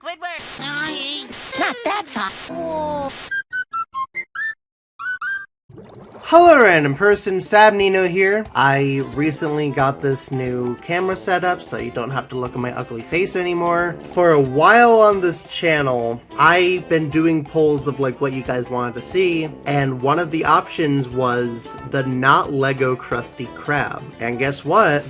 Squidward! Not that tough. Oh. Hello random person, Sab Nino here. I recently got this new camera setup so you don't have to look at my ugly face anymore. For a while on this channel, I've been doing polls of like what you guys wanted to see, and one of the options was the not Lego Krusty Krab. And guess what?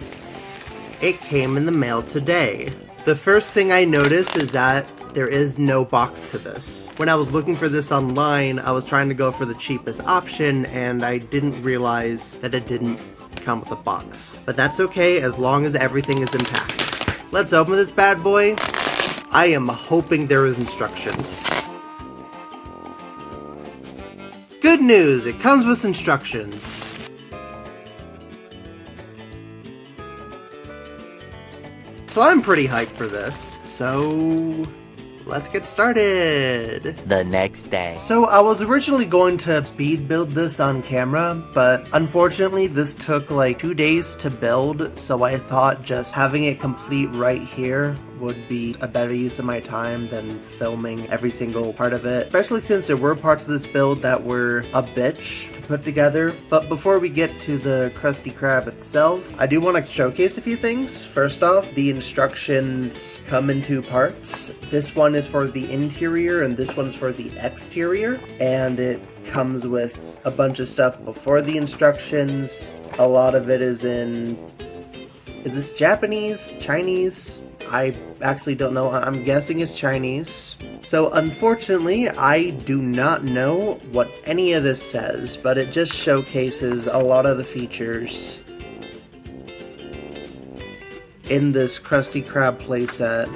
It came in the mail today. The first thing I noticed is that there is no box to this. When I was looking for this online, I was trying to go for the cheapest option, and I didn't realize that it didn't come with a box. But that's okay, as long as everything is intact. Let's open this bad boy. I am hoping there is instructions. Good news, it comes with instructions. So I'm pretty hyped for this. So let's get started! The next day. So I was originally going to speed build this on camera, but unfortunately this took like 2 days to build, so I thought just having it complete right here would be a better use of my time than filming every single part of it, especially since there were parts of this build that were a bitch to put together. But before we get to the Krusty Krab itself, I do want to showcase a few things. First off, the instructions come in 2 parts. This one is for the interior and this one's for the exterior, and it comes with a bunch of stuff before the instructions. A lot of it is in... is this Japanese? Chinese? I actually don't know. I'm guessing it's Chinese. So unfortunately, I do not know what any of this says, but it just showcases a lot of the features in this Krusty Krab playset,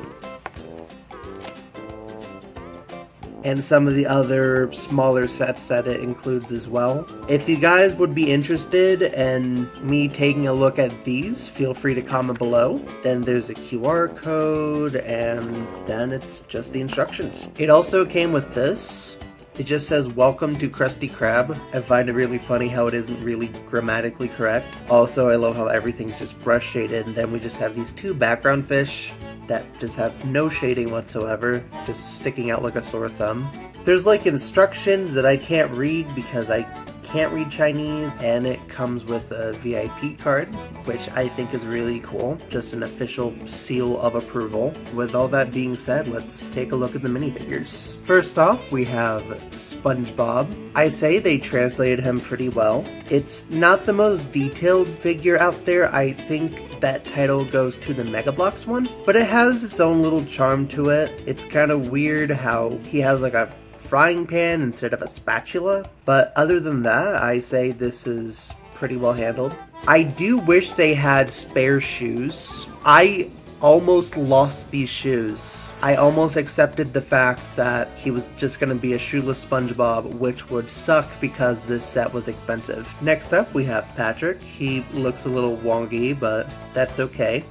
and some of the other smaller sets that it includes as well. If you guys would be interested in me taking a look at these, feel free to comment below. Then there's a QR code, and then it's just the instructions. It also came with this. It just says, "Welcome to Krusty Krab." I find it really funny how it isn't really grammatically correct. Also, I love how everything's just brush shaded, and then we just have these 2 background fish that just have no shading whatsoever, just sticking out like a sore thumb. There's like instructions that I can't read because I can't read Chinese, and it comes with a VIP card, which I think is really cool. Just an official seal of approval. With all that being said, let's take a look at the minifigures. First off, we have SpongeBob. I say they translated him pretty well. It's not the most detailed figure out there. I think that title goes to the Mega Bloks one, but it has its own little charm to it. It's kind of weird how he has like a frying pan instead of a spatula, but other than that, I say this is pretty well handled. I do wish they had spare shoes. I almost lost these shoes. I almost accepted the fact that he was just going to be a shoeless SpongeBob, which would suck because this set was expensive. Next up, we have Patrick. He looks a little wonky, but that's okay.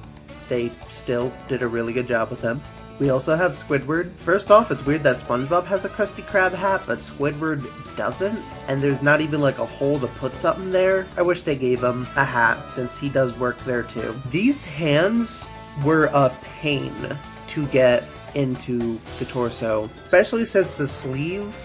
They still did a really good job with him. We also have Squidward. First off, it's weird that SpongeBob has a Krusty Krab hat, but Squidward doesn't, and there's not even like a hole to put something there. I wish they gave him a hat, since he does work there too. These hands were a pain to get into the torso, especially since the sleeve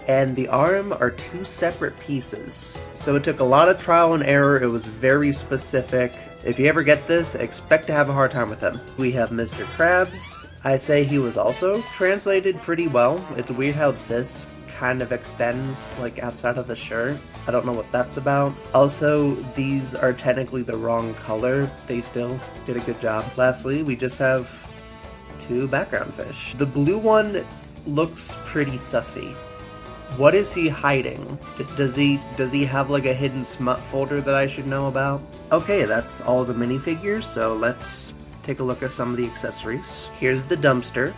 and the arm are 2 separate pieces. So it took a lot of trial and error. It was very specific. If you ever get this, expect to have a hard time with him. We have Mr. Krabs. I say he was also translated pretty well. It's weird how this kind of extends like outside of the shirt. I don't know what that's about. Also, these are technically the wrong color. They still did a good job. Lastly, we just have 2 background fish. The blue one looks pretty sussy. What is he hiding? Does he have like a hidden smut folder that I should know about? Okay, that's all the minifigures, so let's take a look at some of the accessories. Here's the dumpster.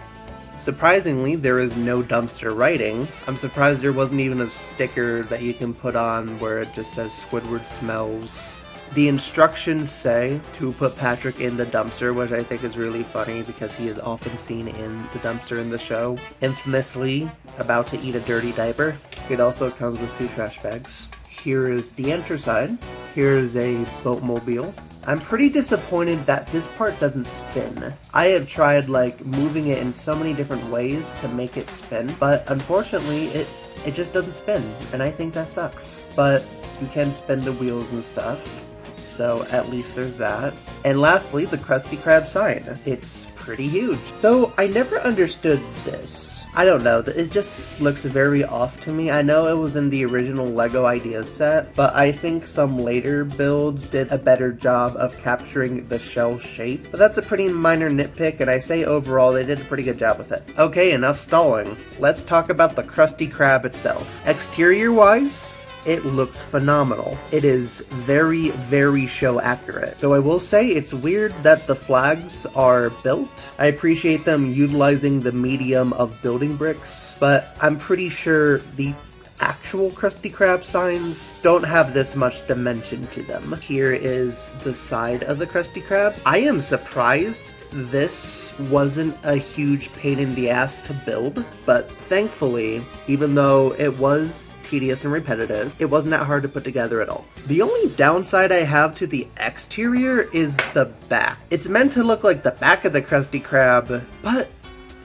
Surprisingly, there is no dumpster writing. I'm surprised there wasn't even a sticker that you can put on where it just says Squidward smells. The instructions say to put Patrick in the dumpster, which I think is really funny because he is often seen in the dumpster in the show, infamously about to eat a dirty diaper. It also comes with 2 trash bags. Here is the enter side. Here is a boatmobile. I'm pretty disappointed that this part doesn't spin. I have tried like moving it in so many different ways to make it spin, but unfortunately it just doesn't spin, and I think that sucks. But you can spin the wheels and stuff, so at least there's that. And lastly, the Krusty Krab sign. It's pretty huge. Though I never understood this. I don't know, it just looks very off to me. I know it was in the original Lego Ideas set, but I think some later builds did a better job of capturing the shell shape. But that's a pretty minor nitpick, and I say overall they did a pretty good job with it. Okay, enough stalling. Let's talk about the Krusty Krab itself. Exterior-wise, it looks phenomenal. It is very, very show accurate. Though I will say it's weird that the flags are built. I appreciate them utilizing the medium of building bricks, but I'm pretty sure the actual Krusty Krab signs don't have this much dimension to them. Here is the side of the Krusty Krab. I am surprised this wasn't a huge pain in the ass to build, but thankfully, even though it was tedious and repetitive, it wasn't that hard to put together at all. The only downside I have to the exterior is the back. It's meant to look like the back of the Krusty Krab, but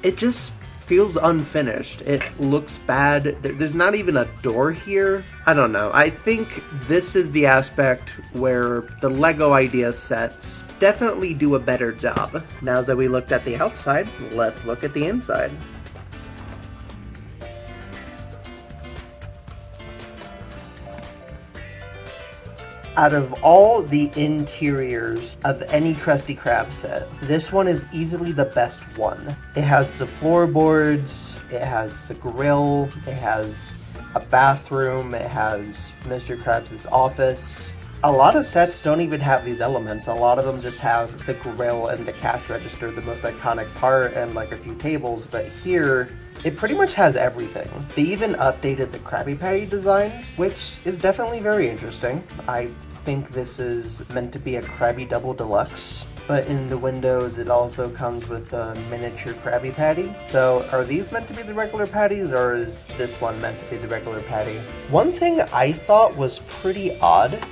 it just feels unfinished. It looks bad. There's not even a door here. I don't know. I think this is the aspect where the Lego Idea sets definitely do a better job. Now that we looked at the outside, let's look at the inside. Out of all the interiors of any Krusty Krab set, this one is easily the best one. It has the floorboards, it has the grill, it has a bathroom, it has Mr. Krabs' office. A lot of sets don't even have these elements. A lot of them just have the grill and the cash register, the most iconic part, and like a few tables, but here, it pretty much has everything. They even updated the Krabby Patty designs, which is definitely very interesting. I think this is meant to be a Krabby Double Deluxe, but in the windows it also comes with a miniature Krabby Patty. So are these meant to be the regular patties, or is this one meant to be the regular patty? One thing I thought was pretty odd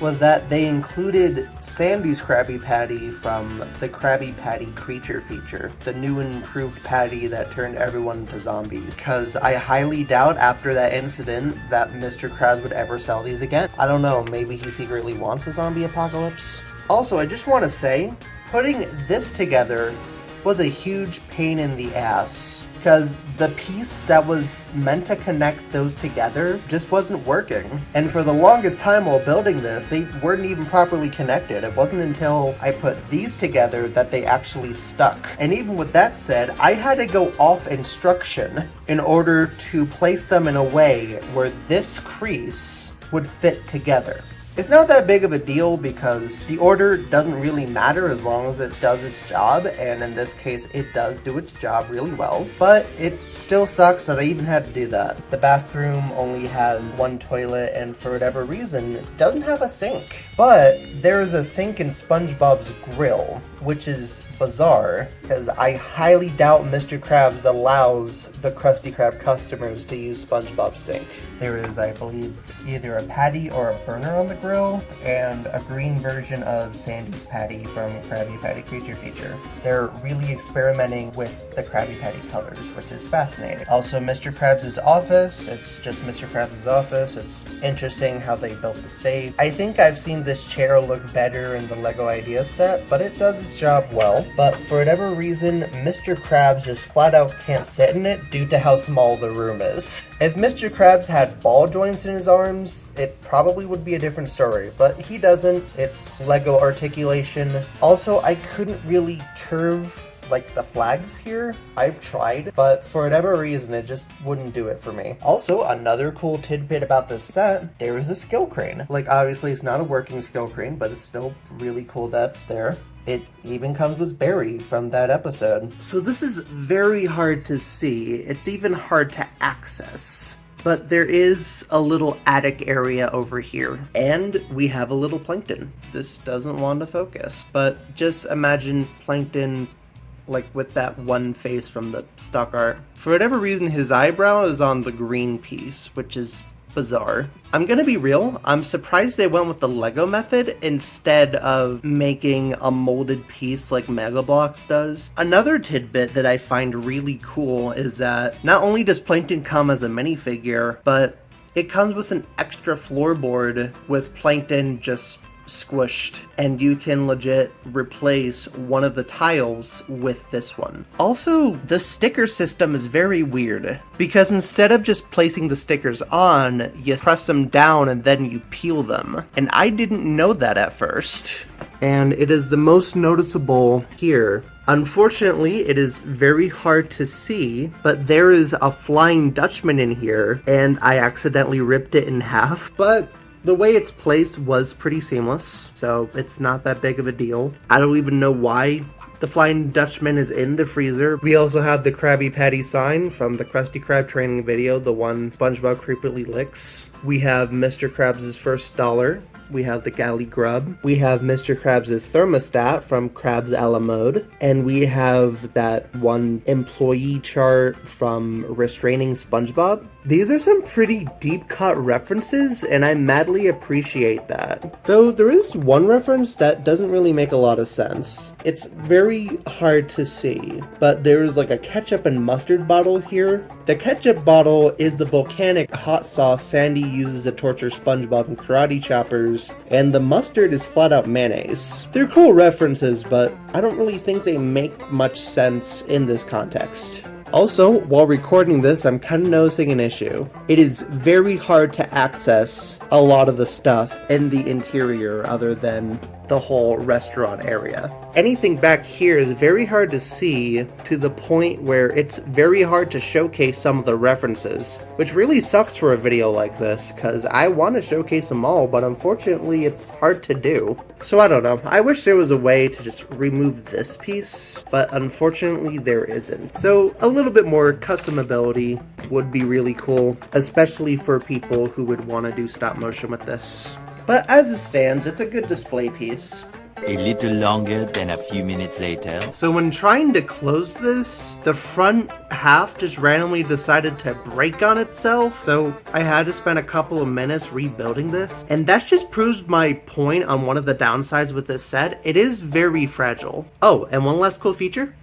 was that they included Sandy's Krabby Patty from the Krabby Patty Creature feature, the new and improved patty that turned everyone into zombies, because I highly doubt after that incident that Mr. Krabs would ever sell these again. I don't know, maybe he secretly wants a zombie apocalypse? Also, I just want to say, putting this together was a huge pain in the ass, because the piece that was meant to connect those together just wasn't working. And for the longest time while building this, they weren't even properly connected. It wasn't until I put these together that they actually stuck. And even with that said, I had to go off instruction in order to place them in a way where this crease would fit together. It's not that big of a deal because the order doesn't really matter as long as it does its job, and in this case it does do its job really well, but it still sucks that I even had to do that. The bathroom only has one toilet and for whatever reason it doesn't have a sink. But there is a sink in SpongeBob's grill, which is bizarre because I highly doubt Mr. Krabs allows the Krusty Krab customers to use SpongeBob's sink. There is, I believe, either a patty or a burner on the grill, and a green version of Sandy's patty from Krabby Patty Creature feature. They're really experimenting with the Krabby Patty colors, which is fascinating. Also, Mr. Krabs' office, it's just Mr. Krabs' office. It's interesting how they built the safe. I think I've seen this chair look better in the Lego Ideas set, but it does its job well. But for whatever reason, Mr. Krabs just flat out can't sit in it due to how small the room is. If Mr. Krabs had ball joints in his arms, it probably would be a different story, but he doesn't. It's Lego articulation. Also, I couldn't really curve like the flags here. I've tried, but for whatever reason it just wouldn't do it for me. Also, another cool tidbit about this set, there is a skill crane. Like, obviously it's not a working skill crane, but it's still really cool that's there. It even comes with Barry from that episode. So this is very hard to see. It's even hard to access. But there is a little attic area over here, and we have a little Plankton. This doesn't want to focus, but just imagine Plankton like with that one face from the stock art. For whatever reason, his eyebrow is on the green piece, which is bizarre. I'm gonna be real, I'm surprised they went with the Lego method instead of making a molded piece like Mega Bloks does. Another tidbit that I find really cool is that not only does Plankton come as a minifigure, but it comes with an extra floorboard with Plankton just squished, and you can legit replace one of the tiles with this one. Also, the sticker system is very weird, because instead of just placing the stickers on, you press them down and then you peel them. And I didn't know that at first. And it is the most noticeable here. Unfortunately, it is very hard to see, but there is a Flying Dutchman in here, and I accidentally ripped it in half. But the way it's placed was pretty seamless, so it's not that big of a deal. I don't even know why the Flying Dutchman is in the freezer. We also have the Krabby Patty sign from the Krusty Krab training video, the one SpongeBob creepily licks. We have Mr. Krabs' first dollar. We have the Galley Grub. We have Mr. Krabs' thermostat from Krabs a la Mode. And we have that one employee chart from Restraining SpongeBob. These are some pretty deep cut references, and I madly appreciate that. Though there is one reference that doesn't really make a lot of sense. It's very hard to see, but there's like a ketchup and mustard bottle here. The ketchup bottle is the volcanic hot sauce Sandy uses to torture SpongeBob and karate choppers, and the mustard is flat out mayonnaise. They're cool references, but I don't really think they make much sense in this context. Also, while recording this, I'm kind of noticing an issue. It is very hard to access a lot of the stuff in the interior other than the whole restaurant area. Anything back here is very hard to see, to the point where it's very hard to showcase some of the references, which really sucks for a video like this, because I want to showcase them all, but unfortunately it's hard to do. So I don't know, I wish there was a way to just remove this piece, but unfortunately there isn't. So a little bit more customability would be really cool, especially for people who would want to do stop motion with this. But as it stands, it's a good display piece. A little longer than a few minutes later. So when trying to close this, the front half just randomly decided to break on itself. So I had to spend a couple of minutes rebuilding this. And that just proves my point on one of the downsides with this set. It is very fragile. Oh, and one last cool feature.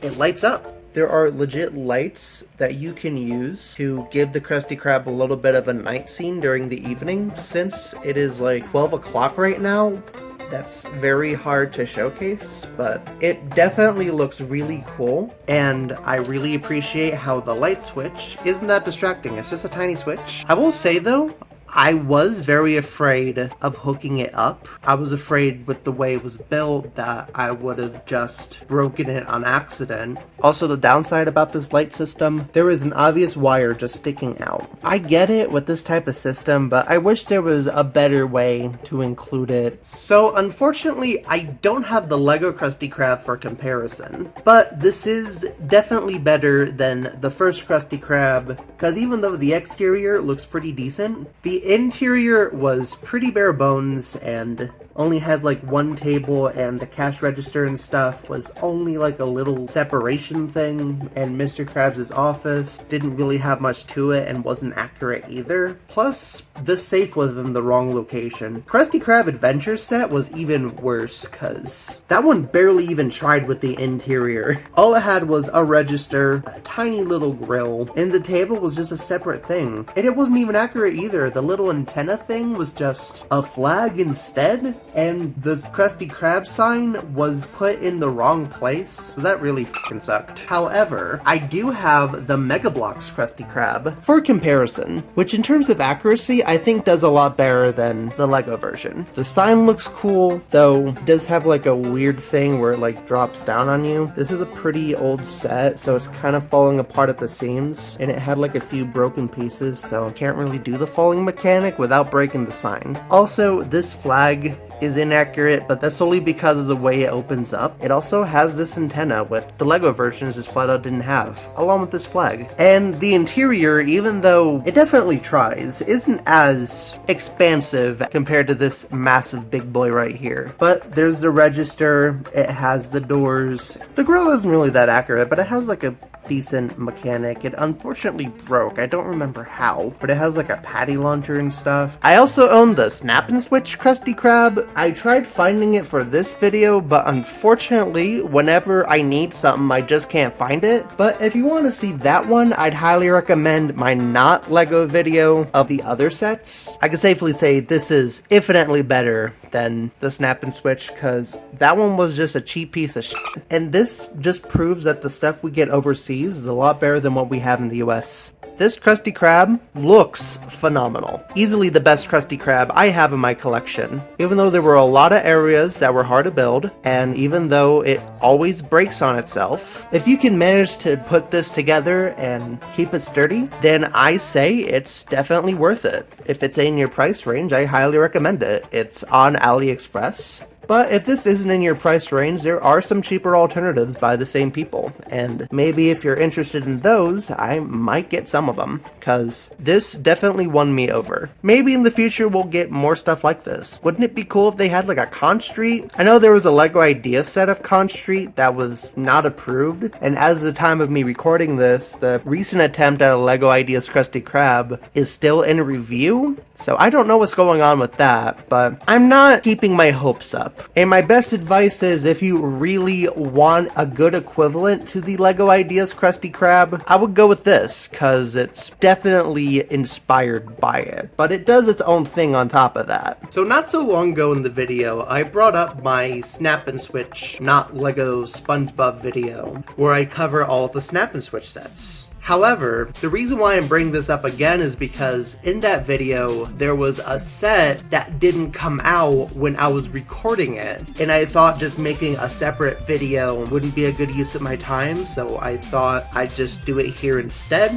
It lights up. There are legit lights that you can use to give the Krusty Krab a little bit of a night scene during the evening. Since it is like 12 o'clock right now, that's very hard to showcase, but it definitely looks really cool, and I really appreciate how the light switch isn't that distracting. It's just a tiny switch. I will say though, I was very afraid of hooking it up. I was afraid with the way it was built that I would have just broken it on accident. Also, the downside about this light system, there is an obvious wire just sticking out. I get it with this type of system, but I wish there was a better way to include it. So unfortunately, I don't have the Lego Krusty Krab for comparison, but this is definitely better than the first Krusty Krab, because even though the exterior looks pretty decent, the interior was pretty bare bones and only had like one table, and the cash register and stuff was only like a little separation thing, and Mr. Krabs' office didn't really have much to it and wasn't accurate either. Plus, the safe was in the wrong location. Krusty Krab Adventure set was even worse, cause that one barely even tried with the interior. All it had was a register, a tiny little grill, and the table was just a separate thing. And it wasn't even accurate either. The little antenna thing was just a flag instead, and the Krusty Krab sign was put in the wrong place, so that really fucking sucked. However, I do have the Mega Bloks Krusty Krab for comparison, which in terms of accuracy, I think does a lot better than the Lego version. The sign looks cool, though it does have like a weird thing where it like drops down on you. This is a pretty old set, so it's kind of falling apart at the seams, and it had like a few broken pieces, so I can't really do the falling mechanic without breaking the sign. Also, this flag is inaccurate, but that's solely because of the way it opens up. It also has this antenna, which the Lego versions just flat out didn't have, along with this flag. And the interior, even though it definitely tries, isn't as expansive compared to this massive big boy right here. But there's the register, it has the doors. The grill isn't really that accurate, but it has like a decent mechanic. It unfortunately broke. I don't remember how, but it has like a patty launcher and stuff. I also own the Snap and Switch Krusty Krab. I tried finding it for this video, but unfortunately, whenever I need something, I just can't find it. But if you want to see that one, I'd highly recommend my not Lego video of the other sets. I can safely say this is infinitely better than the Snap and Switch, because that one was just a cheap piece of shit. And this just proves that the stuff we get overseas is a lot better than what we have in the US. This Krusty Krab looks phenomenal. Easily the best Krusty Krab I have in my collection. Even though there were a lot of areas that were hard to build, and even though it always breaks on itself, if you can manage to put this together and keep it sturdy, then I say it's definitely worth it. If it's in your price range, I highly recommend it. It's on AliExpress. But if this isn't in your price range, there are some cheaper alternatives by the same people, and maybe if you're interested in those, I might get some of them, because this definitely won me over. Maybe in the future we'll get more stuff like this. Wouldn't it be cool if they had like a Conch Street? I know there was a Lego Idea set of Conch Street that was not approved, and as the time of me recording this, the recent attempt at a Lego Ideas Krusty Krab is still in review, so I don't know what's going on with that, but I'm not keeping my hopes up. And my best advice is, if you really want a good equivalent to the Lego Ideas Krusty Krab, I would go with this, because it's definitely inspired by it, but it does its own thing on top of that. So not so long ago in the video, I brought up my Snap and Switch, not Lego SpongeBob video, where I cover all the Snap and Switch sets. However, the reason why I'm bringing this up again is because in that video, there was a set that didn't come out when I was recording it. And I thought just making a separate video wouldn't be a good use of my time, so I thought I'd just do it here instead.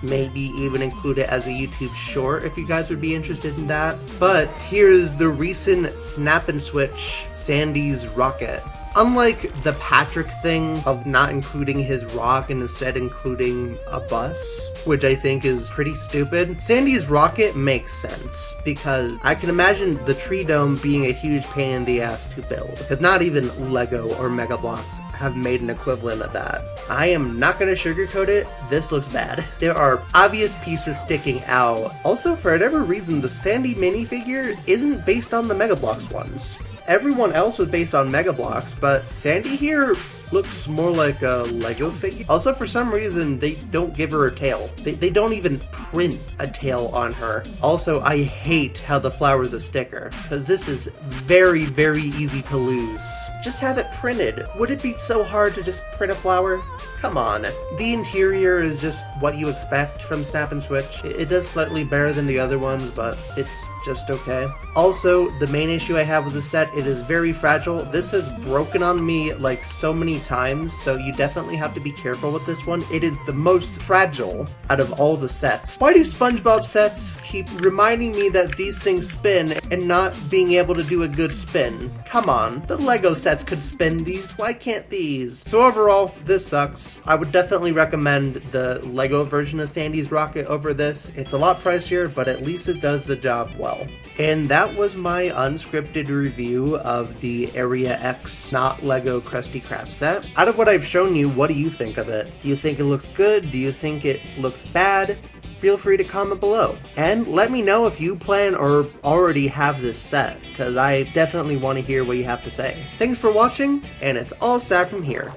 Maybe even include it as a YouTube short if you guys would be interested in that. But here's the recent Snap and Switch Sandy's Rocket. Unlike the Patrick thing of not including his rock and instead including a bus, which I think is pretty stupid, Sandy's rocket makes sense, because I can imagine the tree dome being a huge pain in the ass to build, because not even Lego or Mega Bloks have made an equivalent of that. I am not going to sugarcoat it, this looks bad. There are obvious pieces sticking out. Also, for whatever reason, the Sandy minifigure isn't based on the Mega Bloks ones. Everyone else was based on Mega Bloks, but Sandy here looks more like a Lego figure. Also, for some reason, they don't give her a tail. They don't even print a tail on her. Also, I hate how the flower is a sticker, because this is very, very easy to lose. Just have it printed. Would it be so hard to just print a flower? Come on. The interior is just what you expect from Snap and Switch. It does slightly better than the other ones, but it's just okay. Also, the main issue I have with the set, it is very fragile. This has broken on me like so many times, so you definitely have to be careful with this one. It is the most fragile out of all the sets. Why do SpongeBob sets keep reminding me that these things spin and not being able to do a good spin? Come on, the Lego sets could spin these, why can't these? So overall, this sucks. I would definitely recommend the Lego version of Sandy's Rocket over this. It's a lot pricier, but at least it does the job well. And that was my unscripted review of the Area X not Lego Krusty Krab set. Out of what I've shown you, what do you think of it? Do you think it looks good? Do you think it looks bad? Feel free to comment below. And let me know if you plan or already have this set, because I definitely want to hear what you have to say. Thanks for watching, and it's all Sab from here.